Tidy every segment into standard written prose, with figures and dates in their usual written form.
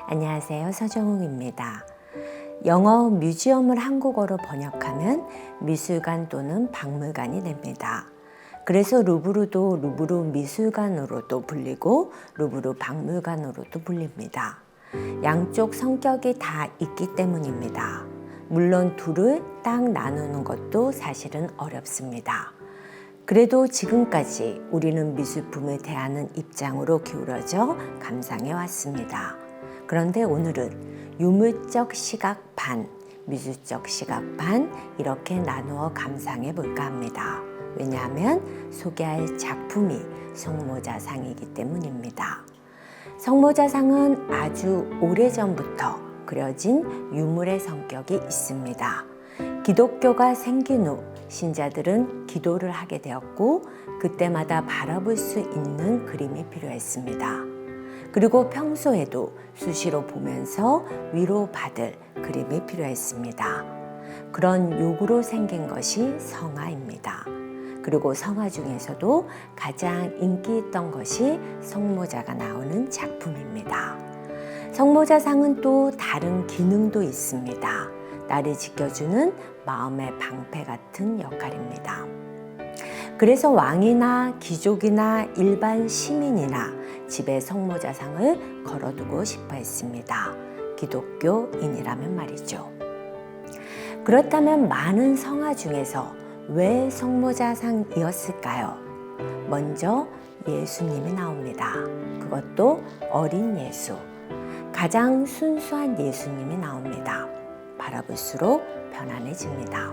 안녕하세요. 서정욱입니다. 영어 뮤지엄을 한국어로 번역하면 미술관 또는 박물관이 됩니다. 그래서 루브르도 루브르 미술관으로도 불리고 루브르 박물관으로도 불립니다. 양쪽 성격이 다 있기 때문입니다. 물론 둘을 딱 나누는 것도 사실은 어렵습니다. 그래도 지금까지 우리는 미술품을 대하는 입장으로 기울어져 감상해 왔습니다. 그런데 오늘은 유물적 시각 반, 미술적 시각 반 이렇게 나누어 감상해 볼까 합니다. 왜냐하면 소개할 작품이 성모자상이기 때문입니다. 성모자상은 아주 오래전부터 그려진 유물의 성격이 있습니다. 기독교가 생긴 후 신자들은 기도를 하게 되었고 그때마다 바라볼 수 있는 그림이 필요했습니다. 그리고 평소에도 수시로 보면서 위로받을 그림이 필요했습니다. 그런 요구로 생긴 것이 성화입니다. 그리고 성화 중에서도 가장 인기 있던 것이 성모자가 나오는 작품입니다. 성모자상은 또 다른 기능도 있습니다. 나를 지켜주는 마음의 방패 같은 역할입니다. 그래서 왕이나 귀족이나 일반 시민이나 집에 성모자상을 걸어두고 싶어 했습니다. 기독교인이라면 말이죠. 그렇다면 많은 성화 중에서 왜 성모자상이었을까요? 먼저 예수님이 나옵니다. 그것도 어린 예수, 가장 순수한 예수님이 나옵니다. 바라볼수록 편안해집니다.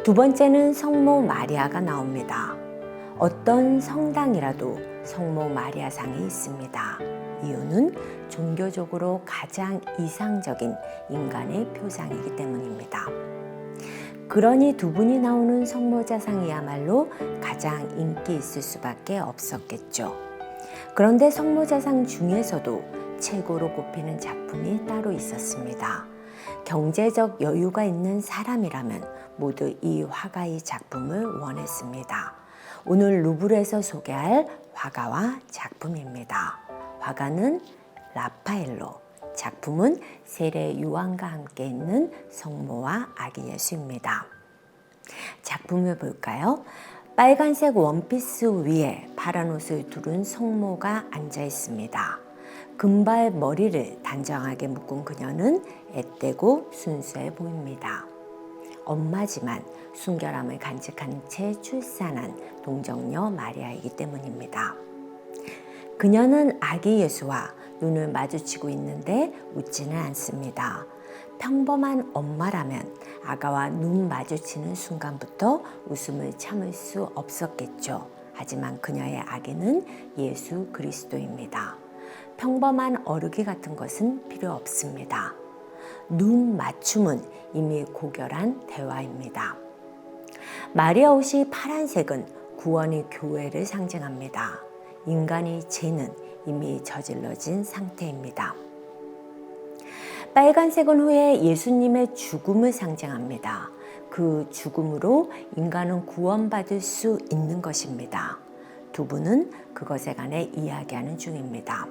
두 번째는 성모 마리아가 나옵니다. 어떤 성당이라도 성모 마리아상이 있습니다. 이유는 종교적으로 가장 이상적인 인간의 표상이기 때문입니다. 그러니 두 분이 나오는 성모자상이야말로 가장 인기 있을 수밖에 없었겠죠. 그런데 성모자상 중에서도 최고로 꼽히는 작품이 따로 있었습니다. 경제적 여유가 있는 사람이라면 모두 이 화가의 작품을 원했습니다. 오늘 루브르에서 소개할 화가와 작품입니다. 화가는 라파엘로, 작품은 세례 요한과 함께 있는 성모와 아기 예수입니다. 작품을 볼까요? 빨간색 원피스 위에 파란 옷을 두른 성모가 앉아 있습니다. 금발 머리를 단정하게 묶은 그녀는 앳되고 순수해 보입니다. 엄마지만 순결함을 간직한 채 출산한 동정녀 마리아이기 때문입니다. 그녀는 아기 예수와 눈을 마주치고 있는데 웃지는 않습니다. 평범한 엄마라면 아가와 눈 마주치는 순간부터 웃음을 참을 수 없었겠죠. 하지만 그녀의 아기는 예수 그리스도입니다. 평범한 어르기 같은 것은 필요 없습니다. 눈 맞춤은 이미 고결한 대화입니다. 마리아 옷이 파란색은 구원의 교회를 상징합니다. 인간의 죄는 이미 저질러진 상태입니다. 빨간색은 후에 예수님의 죽음을 상징합니다. 그 죽음으로 인간은 구원받을 수 있는 것입니다. 두 분은 그것에 관해 이야기하는 중입니다.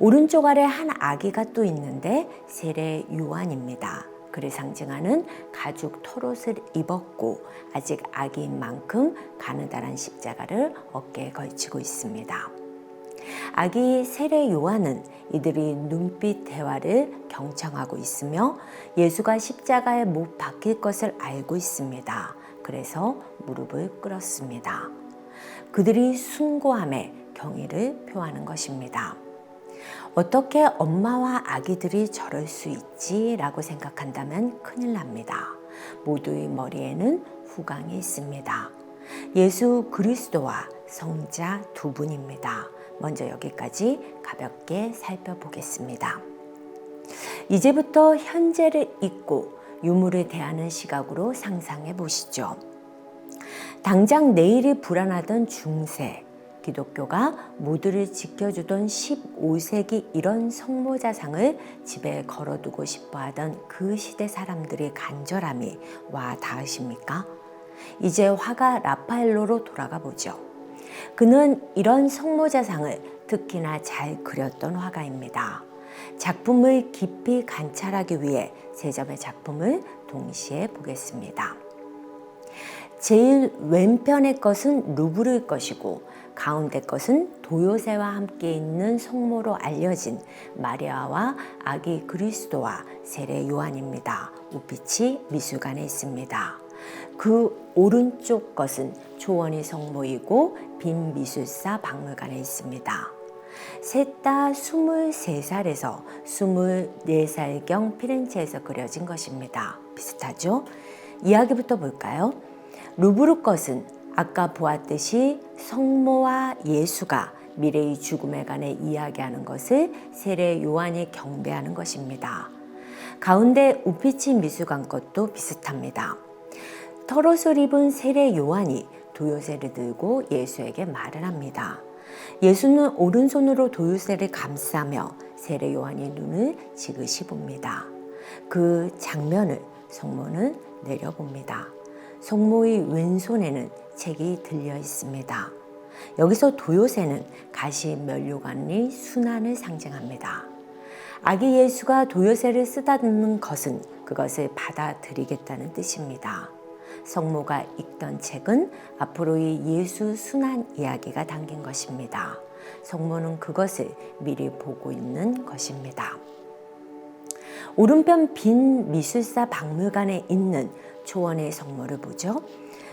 오른쪽 아래 한 아기가 또 있는데 세례 요한입니다. 그를 상징하는 가죽 털옷을 입었고 아직 아기인 만큼 가느다란 십자가를 어깨에 걸치고 있습니다. 아기 세례 요한은 이들이 눈빛 대화를 경청하고 있으며 예수가 십자가에 못 박힐 것을 알고 있습니다. 그래서 무릎을 꿇었습니다. 그들이 숭고함에 경의를 표하는 것입니다. 어떻게 엄마와 아기들이 저럴 수 있지? 라고 생각한다면 큰일 납니다. 모두의 머리에는 후광이 있습니다. 예수 그리스도와 성자 두 분입니다. 먼저 여기까지 가볍게 살펴보겠습니다. 이제부터 현재를 잊고 유물을 대하는 시각으로 상상해 보시죠. 당장 내일이 불안하던 중세, 기독교가 모두를 지켜주던 15세기 이런 성모자상을 집에 걸어두고 싶어하던 그 시대 사람들의 간절함이 와 닿으십니까? 이제 화가 라파엘로로 돌아가 보죠. 그는 이런 성모자상을 특히나 잘 그렸던 화가입니다. 작품을 깊이 관찰하기 위해 세 점의 작품을 동시에 보겠습니다. 제일 왼편의 것은 루브르의 것이고 가운데 것은 도요새와 함께 있는 성모로 알려진 마리아와 아기 그리스도와 세례 요한입니다. 우피치 미술관에 있습니다. 그 오른쪽 것은 초원이 성모이고 빈 미술사 박물관에 있습니다. 셋 다 23살에서 24살경 피렌체에서 그려진 것입니다. 비슷하죠? 이야기부터 볼까요? 루브르 것은 아까 보았듯이 성모와 예수가 미래의 죽음에 관해 이야기하는 것을 세례 요한이 경배하는 것입니다. 가운데 우피치 미술관 것도 비슷합니다. 털옷을 입은 세례 요한이 도요새를 들고 예수에게 말을 합니다. 예수는 오른손으로 도요새를 감싸며 세례 요한이 눈을 지그시 봅니다. 그 장면을 성모는 내려봅니다. 성모의 왼손에는 책이 들려 있습니다. 여기서 도요새는 가시 면류관의 순환을 상징합니다. 아기 예수가 도요새를 쓰다듬는 것은 그것을 받아들이겠다는 뜻입니다. 성모가 읽던 책은 앞으로의 예수 순환 이야기가 담긴 것입니다. 성모는 그것을 미리 보고 있는 것입니다. 오른편 빈 미술사 박물관에 있는 초원의 성모를 보죠.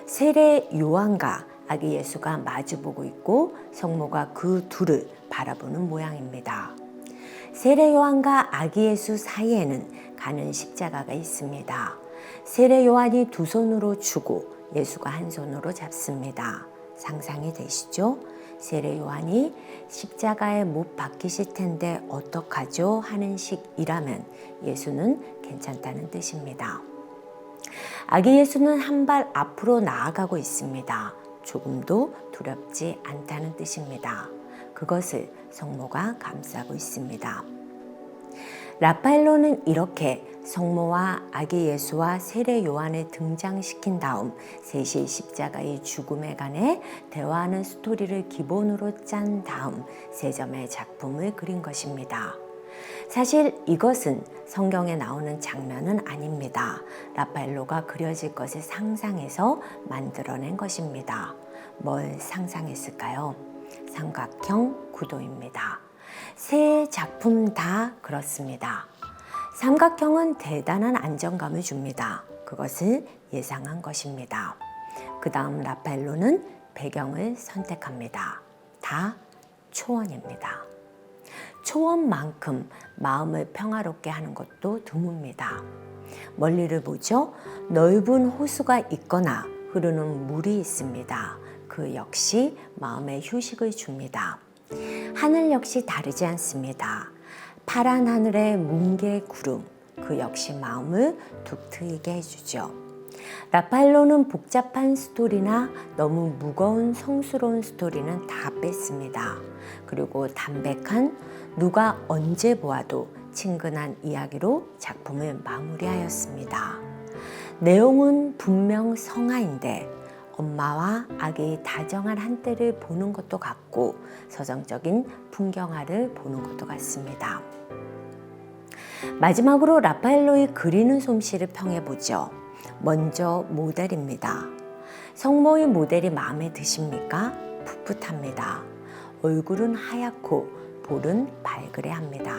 세례 요한과 아기 예수가 마주보고 있고 성모가 그 둘을 바라보는 모양입니다. 세례 요한과 아기 예수 사이에는 가는 십자가가 있습니다. 세례 요한이 두 손으로 쥐고 예수가 한 손으로 잡습니다. 상상이 되시죠? 세례 요한이 십자가에 못 박히실 텐데 어떡하죠? 하는 식이라면 예수는 괜찮다는 뜻입니다. 아기 예수는 한 발 앞으로 나아가고 있습니다. 조금도 두렵지 않다는 뜻입니다. 그것을 성모가 감싸고 있습니다. 라파엘로는 이렇게 성모와 아기 예수와 세례 요한을 등장시킨 다음 셋이 십자가의 죽음에 관해 대화하는 스토리를 기본으로 짠 다음 세 점의 작품을 그린 것입니다. 사실 이것은 성경에 나오는 장면은 아닙니다. 라파엘로가 그려질 것을 상상해서 만들어낸 것입니다. 뭘 상상했을까요? 삼각형 구도입니다. 세 작품 다 그렇습니다. 삼각형은 대단한 안정감을 줍니다. 그것을 예상한 것입니다. 그 다음 라파엘로는 배경을 선택합니다. 다 초원입니다. 초원만큼 마음을 평화롭게 하는 것도 드뭅니다. 멀리를 보죠. 넓은 호수가 있거나 흐르는 물이 있습니다. 그 역시 마음에 휴식을 줍니다. 하늘 역시 다르지 않습니다. 파란 하늘에 뭉게 구름, 그 역시 마음을 툭 트이게 해주죠. 라파엘로는 복잡한 스토리나 너무 무거운 성스러운 스토리는 다 뺐습니다. 그리고 담백한 누가 언제 보아도 친근한 이야기로 작품을 마무리하였습니다. 내용은 분명 성화인데 엄마와 아기의 다정한 한때를 보는 것도 같고 서정적인 풍경화를 보는 것도 같습니다. 마지막으로 라파엘로의 그리는 솜씨를 평해보죠. 먼저 모델입니다. 성모의 모델이 마음에 드십니까? 풋풋합니다. 얼굴은 하얗고 볼은 발그레합니다.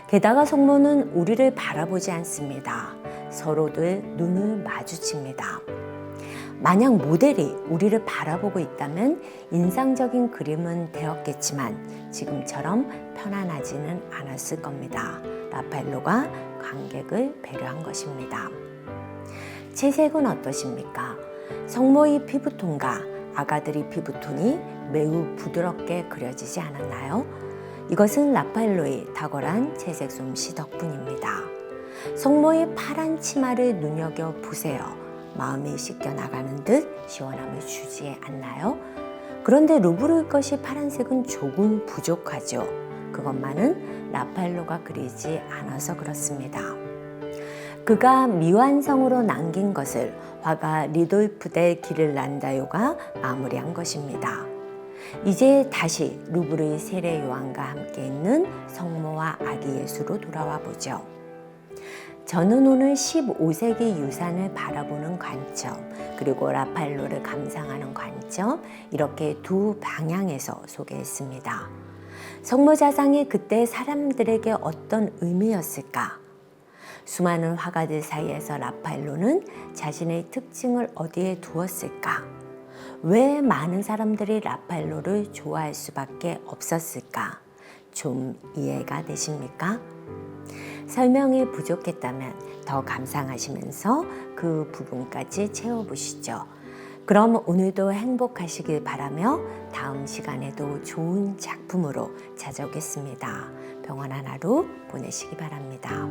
게다가 성모는 우리를 바라보지 않습니다. 서로들 눈을 마주칩니다. 만약 모델이 우리를 바라보고 있다면 인상적인 그림은 되었겠지만 지금처럼 편안하지는 않았을 겁니다. 라파엘로가 관객을 배려한 것입니다. 채색은 어떠십니까? 성모의 피부톤과 아가들의 피부톤이 매우 부드럽게 그려지지 않았나요? 이것은 라파엘로의 탁월한 채색 솜씨 덕분입니다. 성모의 파란 치마를 눈여겨보세요. 마음이 씻겨나가는 듯 시원함을 주지 않나요? 그런데 루브르의 것이 파란색은 조금 부족하죠. 그것만은 라파엘로가 그리지 않아서 그렇습니다. 그가 미완성으로 남긴 것을 화가 리돌프 델 기를란다요가 마무리한 것입니다. 이제 다시 루브르의 세례 요한과 함께 있는 성모와 아기 예수로 돌아와 보죠. 저는 오늘 15세기 유산을 바라보는 관점, 그리고 라파엘로를 감상하는 관점, 이렇게 두 방향에서 소개했습니다. 성모자상이 그때 사람들에게 어떤 의미였을까? 수많은 화가들 사이에서 라파엘로는 자신의 특징을 어디에 두었을까? 왜 많은 사람들이 라파엘로를 좋아할 수밖에 없었을까? 좀 이해가 되십니까? 설명이 부족했다면 더 감상하시면서 그 부분까지 채워보시죠. 그럼 오늘도 행복하시길 바라며 다음 시간에도 좋은 작품으로 찾아오겠습니다. 평안한 하루 보내시기 바랍니다.